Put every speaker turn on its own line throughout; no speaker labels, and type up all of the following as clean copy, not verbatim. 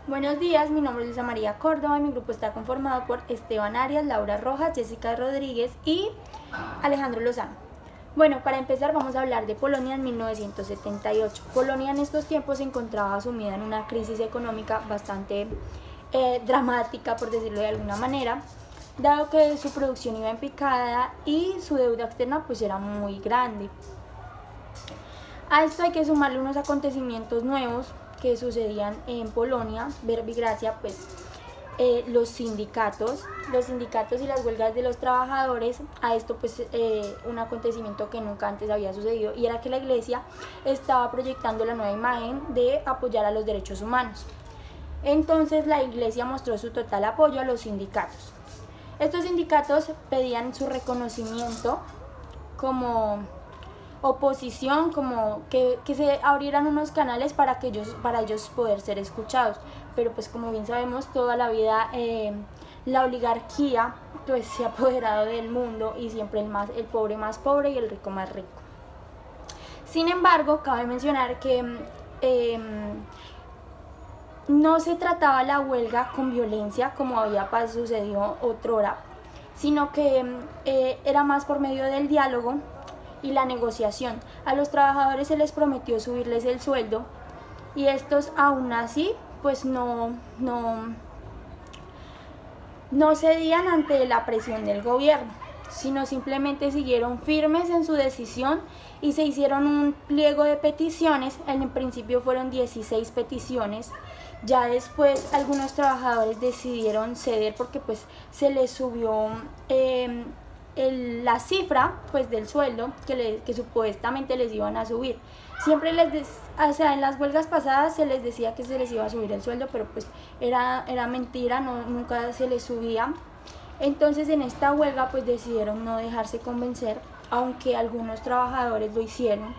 Buenos días, mi nombre es Luisa María Córdoba y mi grupo está conformado por Esteban Arias, Laura Rojas, Jessica Rodríguez y Alejandro Lozano. Bueno, para empezar vamos a hablar de Polonia en 1978. Polonia en estos tiempos se encontraba sumida en una crisis económica bastante dramática, por decirlo de alguna manera, dado que su producción iba en picada y su deuda externa pues era muy grande. A esto hay que sumarle unos acontecimientos nuevos que sucedían en Polonia, Verbigracia, pues los sindicatos y las huelgas de los trabajadores. A esto pues un acontecimiento que nunca antes había sucedido, y era que la iglesia estaba proyectando la nueva imagen de apoyar a los derechos humanos. Entonces la iglesia mostró su total apoyo a los sindicatos. Estos sindicatos pedían su reconocimiento como oposición, como que se abrieran unos canales para ellos poder ser escuchados. Pero pues como bien sabemos, toda la vida la oligarquía pues se ha apoderado del mundo, y siempre el pobre más pobre y el rico más rico. Sin embargo, cabe mencionar que no se trataba la huelga con violencia como había sucedido otrora, sino que era más por medio del diálogo y la negociación. A los trabajadores se les prometió subirles el sueldo, y estos aún así pues no cedían ante la presión del gobierno, sino simplemente siguieron firmes en su decisión y se hicieron un pliego de peticiones. En principio fueron 16 peticiones. Ya después algunos trabajadores decidieron ceder porque pues se les subió la cifra pues del sueldo que supuestamente les iban a subir. Siempre o sea, en las huelgas pasadas se les decía que se les iba a subir el sueldo, pero pues era mentira, nunca se les subía. Entonces en esta huelga pues decidieron no dejarse convencer, aunque algunos trabajadores lo hicieron.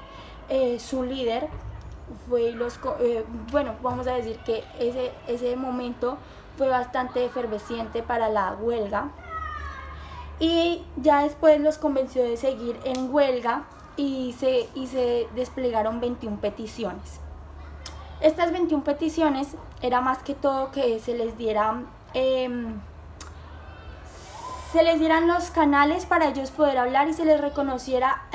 Su líder fue bueno, vamos a decir que ese momento fue bastante efervesciente para la huelga, y ya después los convenció de seguir en huelga, y se desplegaron 21 peticiones. Estas 21 peticiones era más que todo que se les dieran los canales para ellos poder hablar y se les reconociera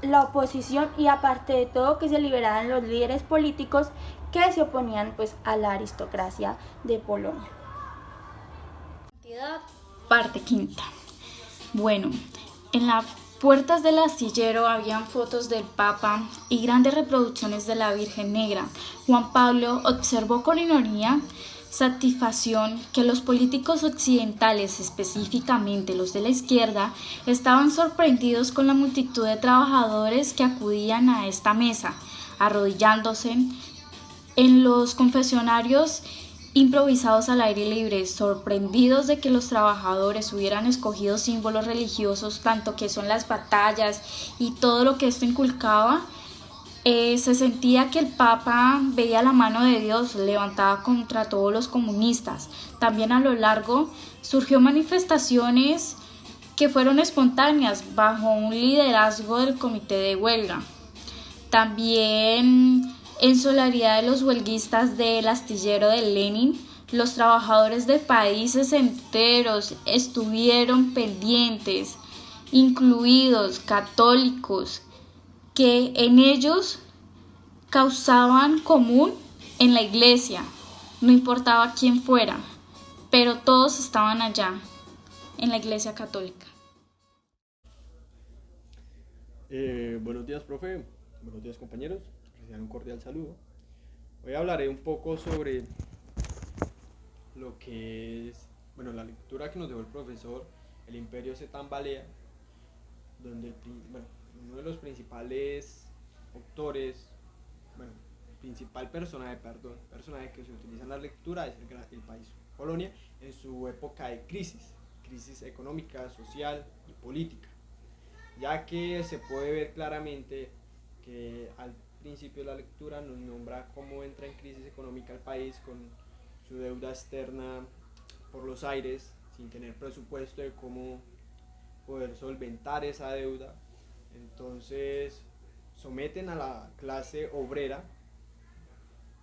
la oposición, y aparte de todo que se liberaran los líderes políticos que se oponían pues a la aristocracia de Polonia.
Parte quinta. Bueno, en las puertas del astillero habían fotos del Papa y grandes reproducciones de la Virgen Negra. Juan Pablo observó con ironía satisfacción que los políticos occidentales, específicamente los de la izquierda, estaban sorprendidos con la multitud de trabajadores que acudían a esta mesa, arrodillándose en los confesionarios improvisados al aire libre, sorprendidos de que los trabajadores hubieran escogido símbolos religiosos, tanto que son las batallas y todo lo que esto inculcaba. Se sentía que el Papa veía la mano de Dios levantada contra todos los comunistas. También a lo largo surgió manifestaciones que fueron espontáneas bajo un liderazgo del comité de huelga. También en solidaridad de los huelguistas del astillero de Lenin, los trabajadores de países enteros estuvieron pendientes, incluidos católicos, que en ellos causaban común en la iglesia, no importaba quién fuera, pero todos estaban allá, en la iglesia católica.
Buenos días, profe. Buenos días, compañeros. Reciban un cordial saludo. Hoy hablaré un poco sobre lo que es, bueno, la lectura que nos dejó el profesor, El Imperio se tambalea, donde uno de los principales autores, bueno, principal personaje que se utiliza en la lectura es el país Polonia en su época de crisis económica, social y política, ya que se puede ver claramente que al principio de la lectura nos nombra cómo entra en crisis económica el país con su deuda externa por los aires, sin tener presupuesto de cómo poder solventar esa deuda. Entonces someten a la clase obrera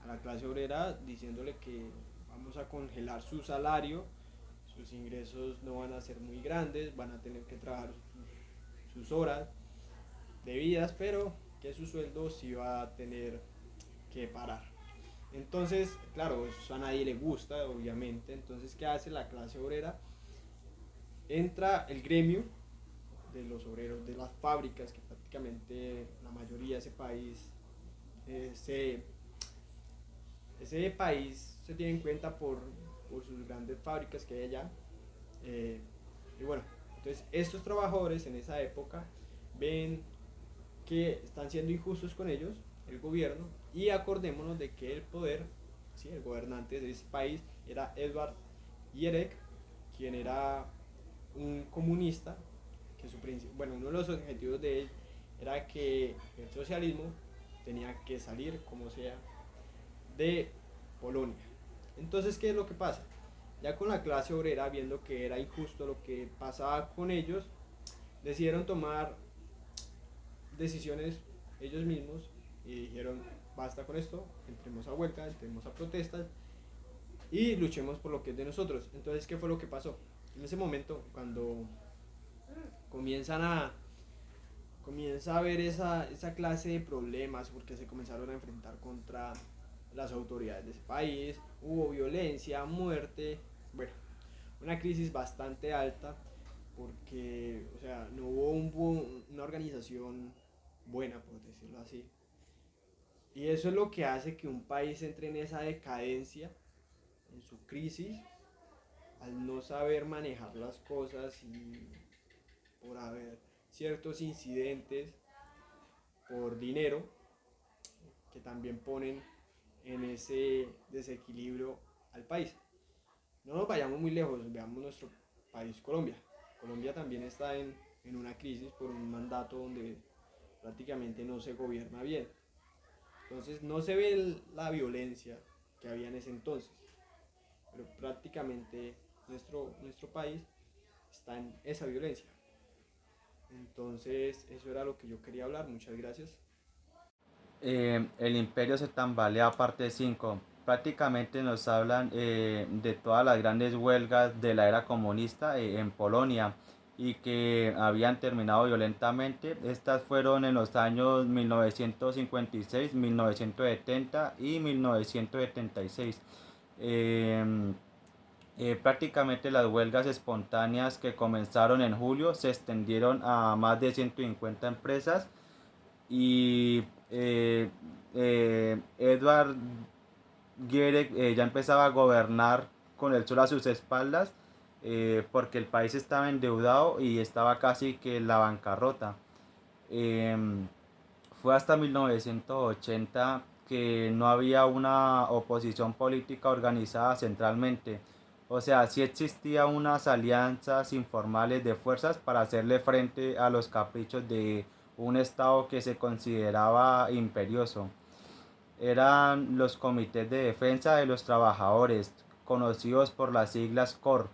a la clase obrera diciéndole que vamos a congelar su salario, sus ingresos no van a ser muy grandes, van a tener que trabajar sus horas debidas, pero que su sueldo sí va a tener que parar. Entonces, claro, eso a nadie le gusta, obviamente. Entonces, ¿qué hace la clase obrera? Entra el gremio de los obreros de las fábricas, que prácticamente la mayoría de ese país, ese país se tiene en cuenta por sus grandes fábricas que hay allá. Y bueno, entonces estos trabajadores en esa época ven que están siendo injustos con ellos, el gobierno, y acordémonos de que el poder, ¿sí?, el gobernante de ese país era Edvard Gierek, quien era un comunista, que uno de los objetivos de él era que el socialismo tenía que salir como sea de Polonia. Entonces, ¿qué es lo que pasa? Ya con la clase obrera, viendo que era injusto lo que pasaba con ellos, decidieron tomar decisiones ellos mismos y dijeron: basta con esto, entremos a huelga, entremos a protestas y luchemos por lo que es de nosotros. Entonces, ¿qué fue lo que pasó? En ese momento, cuando comienza a haber esa clase de problemas, porque se comenzaron a enfrentar contra las autoridades de ese país, hubo violencia, muerte, bueno, una crisis bastante alta, porque, o sea, no hubo una organización buena, por decirlo así. Y eso es lo que hace que un país entre en esa decadencia, en su crisis, al no saber manejar las cosas y por haber ciertos incidentes, por dinero, que también ponen en ese desequilibrio al país. No nos vayamos muy lejos, veamos nuestro país, Colombia. Colombia también está en una crisis por un mandato donde prácticamente no se gobierna bien. Entonces no se ve la violencia que había en ese entonces, pero prácticamente nuestro país está en esa violencia. Entonces eso era lo que yo quería hablar. Muchas gracias.
El imperio se tambalea parte 5. Prácticamente nos hablan de todas las grandes huelgas de la era comunista en Polonia y que habían terminado violentamente. Estas fueron en los años 1956, 1970 y 1976. Prácticamente las huelgas espontáneas que comenzaron en julio se extendieron a más de 150 empresas y Edvard Gierek ya empezaba a gobernar con el sol a sus espaldas, porque el país estaba endeudado y estaba casi que en la bancarrota. Eh, Fue hasta 1980 que no había una oposición política organizada centralmente. O sea, sí existía unas alianzas informales de fuerzas para hacerle frente a los caprichos de un Estado que se consideraba imperioso. Eran los comités de defensa de los trabajadores, conocidos por las siglas COR.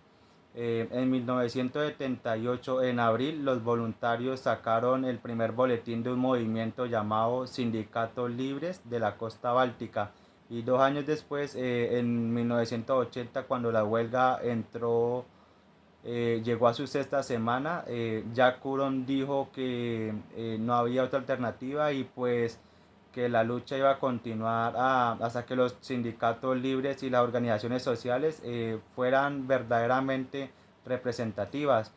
En 1978, en abril, los voluntarios sacaron el primer boletín de un movimiento llamado Sindicatos Libres de la Costa Báltica. Y 2 años después, en 1980, cuando la huelga llegó a su sexta semana, Jack Curon dijo que no había otra alternativa y pues que la lucha iba a continuar hasta que los sindicatos libres y las organizaciones sociales fueran verdaderamente representativas.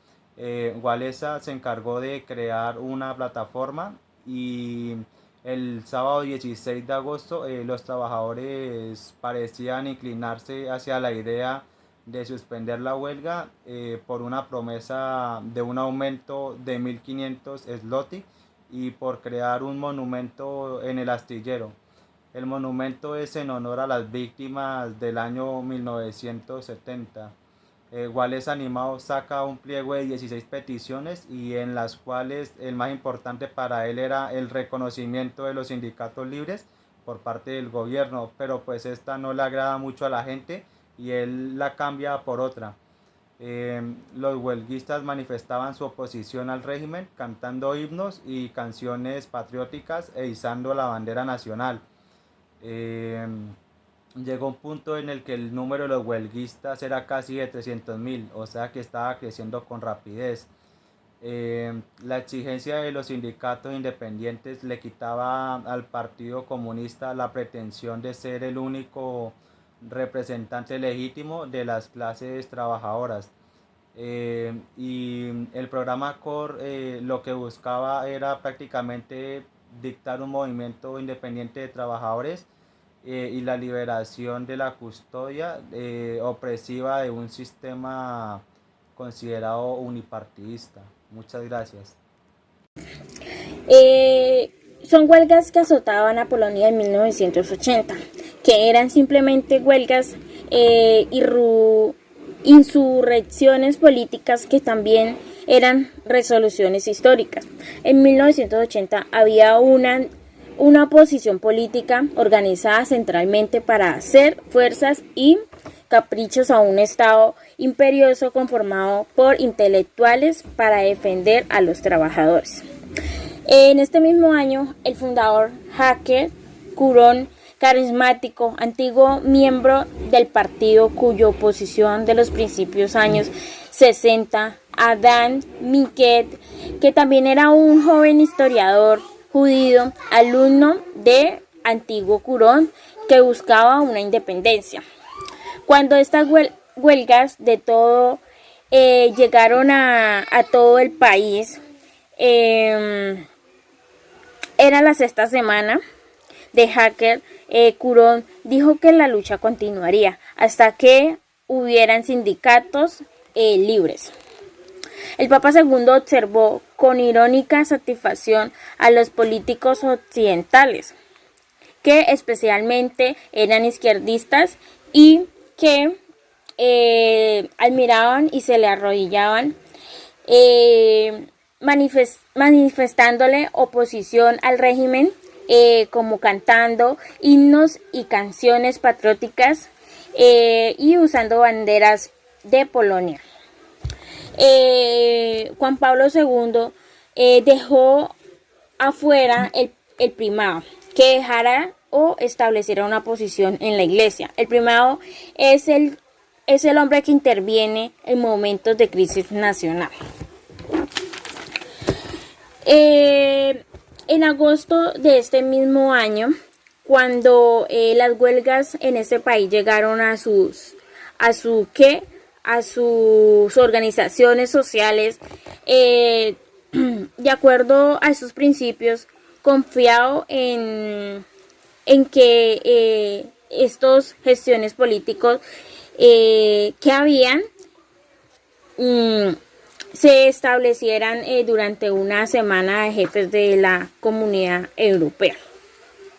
Walesa se encargó de crear una plataforma y el sábado 16 de agosto los trabajadores parecían inclinarse hacia la idea de suspender la huelga por una promesa de un aumento de 1.500 zloty y por crear un monumento en el astillero. El monumento es en honor a las víctimas del año 1970. Wales Animado saca un pliego de 16 peticiones y en las cuales el más importante para él era el reconocimiento de los sindicatos libres por parte del gobierno, pero pues esta no le agrada mucho a la gente y él la cambia por otra. Los huelguistas manifestaban su oposición al régimen cantando himnos y canciones patrióticas e izando la bandera nacional. llegó un punto en el que el número de los huelguistas era casi de 300.000, o sea que estaba creciendo con rapidez. La exigencia de los sindicatos independientes le quitaba al Partido Comunista la pretensión de ser el único representante legítimo de las clases trabajadoras. Y el programa CORE lo que buscaba era prácticamente dictar un movimiento independiente de trabajadores y la liberación de la custodia opresiva de un sistema considerado unipartidista. Muchas gracias.
Son huelgas que azotaban a Polonia en 1980, que eran simplemente huelgas, insurrecciones políticas que también eran resoluciones históricas. En 1980 había una oposición política organizada centralmente para hacer fuerzas y caprichos a un Estado imperioso conformado por intelectuales para defender a los trabajadores. En este mismo año, el fundador Hacker Curón, carismático, antiguo miembro del partido cuya oposición de los principios años 60, Adán Miket, que también era un joven historiador judío, alumno de antiguo Curón, que buscaba una independencia. Cuando estas huelgas de todo llegaron a todo el país, era la sexta semana de Hacker, Curón dijo que la lucha continuaría hasta que hubieran sindicatos libres. El Papa II observó con irónica satisfacción a los políticos occidentales, que especialmente eran izquierdistas y que admiraban y se le arrodillaban, manifestándole oposición al régimen, como cantando himnos y canciones patrióticas y usando banderas de Polonia. Juan Pablo II dejó afuera el primado, que dejara o estableciera una posición en la iglesia. El primado es el hombre que interviene en momentos de crisis nacional. En agosto de este mismo año, cuando las huelgas en este país llegaron a sus organizaciones sociales, de acuerdo a esos principios, confiado en que estos gestiones políticos que habían se establecieran durante una semana de jefes de la Comunidad Europea.